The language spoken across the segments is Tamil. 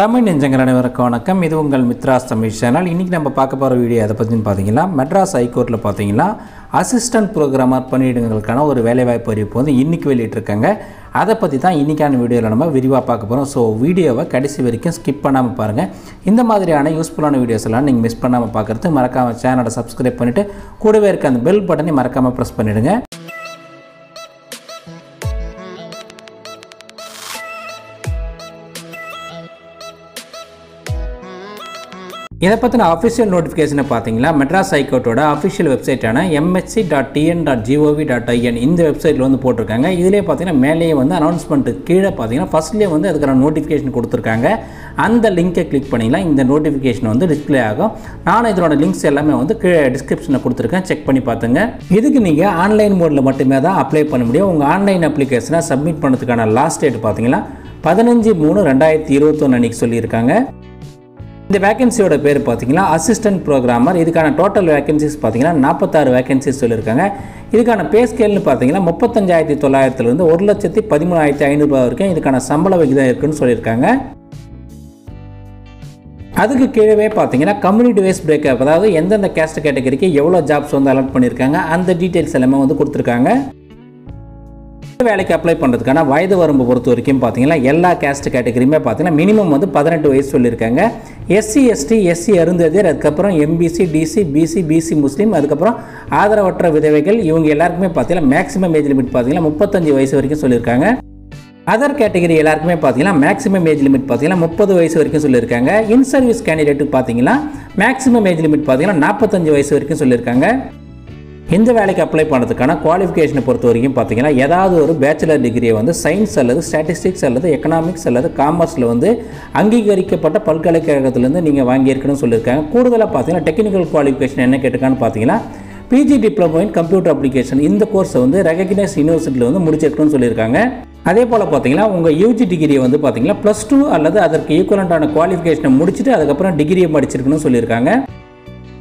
தமிழ் நெஞ்சங்கள் அனைவருக்கும் வணக்கம். இது உங்கள் மித்ராஸ் தமிழ் சேனல். இன்றைக்கி நம்ம பார்க்க போகிற வீடியோ அதை பற்றின்னு பார்த்தீங்கன்னா, மெட்ராஸ் ஹைகோர்ட்டில் பார்த்தீங்கன்னா அசிஸ்டன்ட் ப்ரோக்ராமர் பணியிடங்களுக்கான ஒரு வேலைவாய்ப்பு அறிவிப்பு வந்து இன்றைக்கி வெளியிட்டிருக்காங்க. அதை பற்றி தான் இன்றைக்கான வீடியோவில் நம்ம விரிவாக பார்க்க போகிறோம். ஸோ வீடியோவை கடைசி வரைக்கும் ஸ்கிப் பண்ணாமல் பாருங்கள். இந்த மாதிரியான யூஸ்ஃபுல்லான வீடியோஸ் எல்லாம் நீங்கள் மிஸ் பண்ணாமல் பார்க்குறதுக்கு மறக்காமல் சேனலை சப்ஸ்கிரைப் பண்ணிவிட்டு கூடவே இருக்க அந்த பெல் பட்டனை மறக்காமல் ப்ரெஸ் பண்ணிவிடுங்க. இதை பற்றின அஃபிஷியல் நோட்டிஃபிகேஷனை பார்த்தீங்கன்னா, மெட்ராஸ் ஹைகோர்ட்டோட அஃபிஷியல் வெப்சைட்டான mhc.tn.gov.in இந்த வெப்சைட்டில் வந்து போட்டிருக்காங்க. இதிலே பார்த்தீங்கன்னா மேலேயே வந்து அனௌன்ஸ்மெண்ட்டு கீழே பார்த்தீங்கன்னா ஃபஸ்ட்லேயே வந்து அதுக்கான நோட்டிஃபிகேஷன் கொடுத்துருக்காங்க. அந்த லிங்கை கிளிக் பண்ணிங்கன்னா இந்த நோட்டிஃபிகேஷன் வந்து டிஸ்பிளே ஆகும். நானும் இதோட லிங்க்ஸ் எல்லாமே வந்து கீழே டிஸ்கிரிப்ஷனில் கொடுத்துருக்கேன், செக் பண்ணி பார்த்துங்க. இதுக்கு நீங்கள் ஆன்லைன் மோடில் மட்டுமே தான் அப்ளை பண்ண முடியும். உங்கள் ஆன்லைன் அப்ளிகேஷனை சப்மிட் பண்ணுறதுக்கான லாஸ்ட் டேட் பார்த்தீங்கன்னா 15/3/2021 அன்றைக்கி சொல்லியிருக்காங்க. இந்த வேகன்சியோட பேர் பார்த்தீங்கன்னா அசிஸ்டன்ட் ப்ரோக்ராமர். இதுக்கான டோட்டல் வேகன்சிஸ் பார்த்தீங்கன்னா 46 வேகன்சிஸ் சொல்லியிருக்காங்க. இதுக்கான பே ஸ்கேல்னு பார்த்தீங்கன்னா 35,900 1,13,500 வரைக்கும் இதுக்கான சம்பள விகிதம் இருக்குன்னு சொல்லியிருக்காங்க. அதுக்கு கீழே பார்த்தீங்கன்னா கம்யூனிட்டி வைஸ் பிரேக்கப், அதாவது எந்தெந்த கேஸ்ட் கேட்டகரிக்கு எவ்வளோ ஜாப்ஸ் வந்து அலாட் பண்ணியிருக்காங்க அந்த டீட்டெயில்ஸ் எல்லாமே வந்து கொடுத்துருக்காங்க. வேலைக்கு அப்ளை பண்ணுறதுக்கான வயது வரம்பு பொறுத்த வரைக்கும் பார்த்தீங்கன்னா எல்லா கேஸ்ட் கேட்டகரியுமே பார்த்தீங்கன்னா மினிமம் வந்து 18 வயசு சொல்லியிருக்காங்க. எஸ்சி எஸ்டி எஸ்சி அருந்ததியர், அதுக்கப்புறம் எம்பிசி டிசி பிசி பிசி முஸ்லீம், அதுக்கப்புறம் ஆதரவற்ற விதவைகள், இவங்க எல்லாருக்குமே பார்த்தீங்கன்னா மேக்ஸிமம் ஏஜ் லிமிட் பார்த்தீங்கன்னா 35 வயசு வரைக்கும் சொல்லியிருக்காங்க. அதர் கேட்டகரி எல்லாருக்குமே பார்த்தீங்கன்னா மேக்ஸிமம் ஏஜ் லிமிட் பார்த்தீங்கன்னா 30 வயசு வரைக்கும் சொல்லியிருக்காங்க. இன் சர்வீஸ் கேண்டிடேட்டுக்கு பார்த்தீங்கன்னா மேக்ஸிமம் ஏஜ் லிமிட் பார்த்தீங்கன்னா 45 வயசு வரைக்கும் சொல்லியிருக்காங்க. இந்த வேலைக்கு அப்ளை பண்ணுறதுக்கான குவாலிஃபிகேஷனை பொறுத்த வரைக்கும் பார்த்தீங்கன்னா ஏதாவது ஒரு பேச்சுலர் டிகிரியை வந்து சயின்ஸ் அல்லது ஸ்டாட்டிஸ்டிக்ஸ் அல்லது எக்கனாமிக்ஸ் அல்லது காமர்ஸில் வந்து அங்கீகரிக்கப்பட்ட பல்கலைக்கழகத்திலேருந்து நீங்கள் வாங்கியிருக்கணும்னு சொல்லியிருக்காங்க. கூடுதலாக பார்த்தீங்கன்னா டெக்னிக்கல் குவாலிஃபிகேஷன் என்ன கேட்டிருக்கான்னு பார்த்தீங்கன்னா PG diploma in computer application இந்த கோர்ஸை வந்து ரெகக்னைஸ் யூனிவர்சிட்டியில் வந்து முடிச்சிருக்கணும்னு சொல்லியிருக்காங்க. அதே போல் பார்த்தீங்கன்னா உங்கள் யூஜி டிகிரியை வந்து பார்த்தீங்கன்னா +2 அல்லது அதற்கு ஈக்குவலண்டான குவாலிஃபிகேஷனை முடிச்சுட்டு அதுக்கப்புறம் டிகிரியை படிச்சிருக்கணும்னு சொல்லியிருக்காங்க.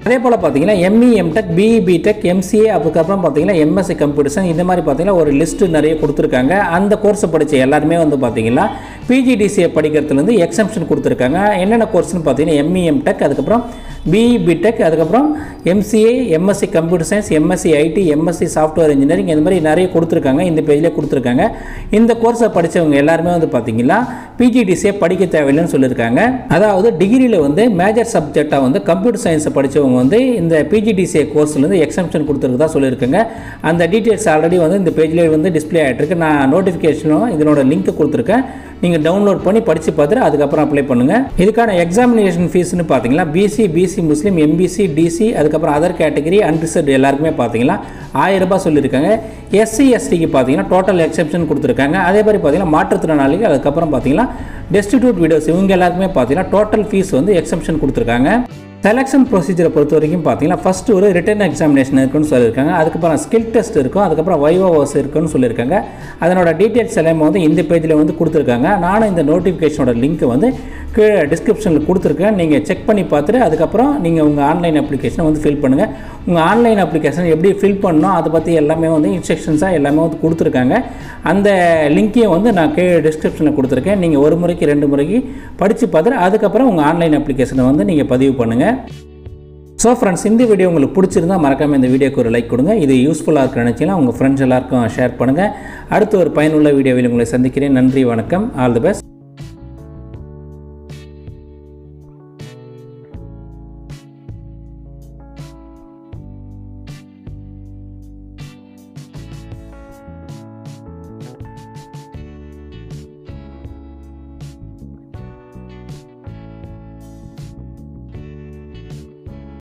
அதே போல் பார்த்தீங்கன்னா ME MTech BE BTech MCA அதுக்கப்புறம் பார்த்தீங்கன்னா எம்எஸ்சி கம்ப்யூட்டர் சயின்ஸ் இந்த மாதிரி பார்த்தீங்கன்னா ஒரு லிஸ்ட்டு நிறைய கொடுத்துருக்காங்க. அந்த கோர்ஸை படித்த எல்லாருமே வந்து பார்த்தீங்கன்னா பிஜிடிசிஏ படிக்கிறதுலேருந்து எக்ஸம்ஷன் கொடுத்துருக்காங்க. என்னென்ன கோர்ஸ்னு பார்த்தீங்கன்னா எம்இ எம்டெக், அதுக்கப்புறம் பிஇ பிடெக், அதுக்கப்புறம் MCA MSc computer science MSc ID MSc software engineering இந்த மாதிரி நிறைய கொடுத்துருக்காங்க. இந்த பேஜில் கொடுத்துருக்காங்க. இந்த கோர்ஸை படித்தவங்க எல்லாருமே வந்து பார்த்தீங்கன்னா பிஜிடிசிஏ படிக்க தேவையில்லைன்னு சொல்லியிருக்காங்க. அதாவது டிகிரியில் வந்து மேஜர் சப்ஜெக்டாக வந்து கம்ப்யூட்டர் சயின்ஸை படித்தவங்க வந்து இந்த பிஜிடிசிஏ கோர்ஸ்லேருந்து எக்ஸம்ஷன் கொடுத்துருக்கதா சொல்லியிருக்காங்க. அந்த டீட்டெயில்ஸ் ஆல்ரெடி வந்து இந்த பேஜில் வந்து டிஸ்பிளே ஆகிட்டுருக்கு. நான் நோட்டிஃபிகேஷனும் இதனோட லிங்க் கொடுத்துருக்கேன், நீங்கள் டவுன்லோட் பண்ணி படித்து பார்த்துட்டு அதுக்கப்புறம் அப்ளை பண்ணுங்கள். இதுக்கான எக்ஸாமினேஷன் ஃபீஸ்னு பார்த்தீங்கன்னா பிசி பிசி முஸ்லீம் எம்பிசி டிசி அதுக்கப்புறம் அதர் கேட்டகரி அன்ரிசர்வ்டு எல்லாருக்குமே பார்த்தீங்கன்னா 1000 ரூபாய் சொல்லியிருக்காங்க. எஸ்சி எஸ்டிக்கு பார்த்தீங்கன்னா டோட்டல் எக்ஸெப்ஷன் கொடுத்துருக்காங்க. அதே மாதிரி பார்த்தீங்கன்னா மாற்றுத்திறனாளிகள் அதுக்கப்புறம் பார்த்தீங்கன்னா டெஸ்டிடியூட் விடோஸ் இவங்க எல்லாருக்குமே பார்த்தீங்கன்னா டோட்டல் ஃபீஸ் வந்து எக்ஸெப்ஷன் கொடுத்துருக்காங்க. செலெக்ஷன் ப்ரொசீஜரை பொறுத்த வரைக்கும் பார்த்தீங்கன்னா ஃபஸ்ட்டு ஒரு ரிட்டன் எக்ஸாமினேஷன் இருக்குன்னு சொல்லியிருக்காங்க. அதுக்கப்புறம் ஸ்கில் டெஸ்ட் இருக்கும், அதுக்கப்புறம் வைவோஸ் இருக்குன்னு சொல்லியிருக்காங்க. அதனோட டீட்டெயில்ஸ் எல்லாமே வந்து இந்த பேஜில் வந்து கொடுத்துருக்காங்க. நானும் இந்த நோட்டிஃபிகேஷனோட லிங்க் வந்து கீழே டிஸ்கிரிப்ஷனில் கொடுத்துருக்கேன், நீங்கள் செக் பண்ணி பார்த்துட்டு அதுக்கப்புறம் நீங்கள் உங்கள் ஆன்லைன் அப்ளிகேஷனை வந்து ஃபில் பண்ணுங்கள். உங்கள் ஆன்லைன் அப்ளிகேஷன் எப்படி ஃபில் பண்ணணும் அதை பற்றி எல்லாமே வந்து இன்ஸ்ட்ரக்ஷன்ஸாக எல்லாமே வந்து கொடுத்துருக்காங்க. அந்த லிங்க்கையும் வந்து நான் கீழே டிஸ்கிரிப்ஷனில் கொடுத்துருக்கேன். நீங்கள் ஒரு முறைக்கு 2 முறைக்கு படித்து பார்த்துட்டு அதுக்கப்புறம் உங்கள் ஆன்லைன் அப்ளிகேஷனை வந்து நீங்கள் பதிவு பண்ணுங்கள். ஸோ ஃப்ரெண்ட்ஸ், இந்த வீடியோ உங்களுக்கு பிடிச்சிருந்தால் மறக்காமல் இந்த வீடியோக்கு ஒரு லைக் கொடுங்க. இது யூஸ்ஃபுல்லாக இருக்குன்னு நினச்சிங்கன்னா உங்கள் ஃப்ரெண்ட்ஸ் எல்லாருக்கும் ஷேர் பண்ணுங்கள். அடுத்து ஒரு பயனுள்ள வீடியோவில் உங்களை சந்திக்கிறேன். நன்றி, வணக்கம், ஆல் தி பெஸ்ட்.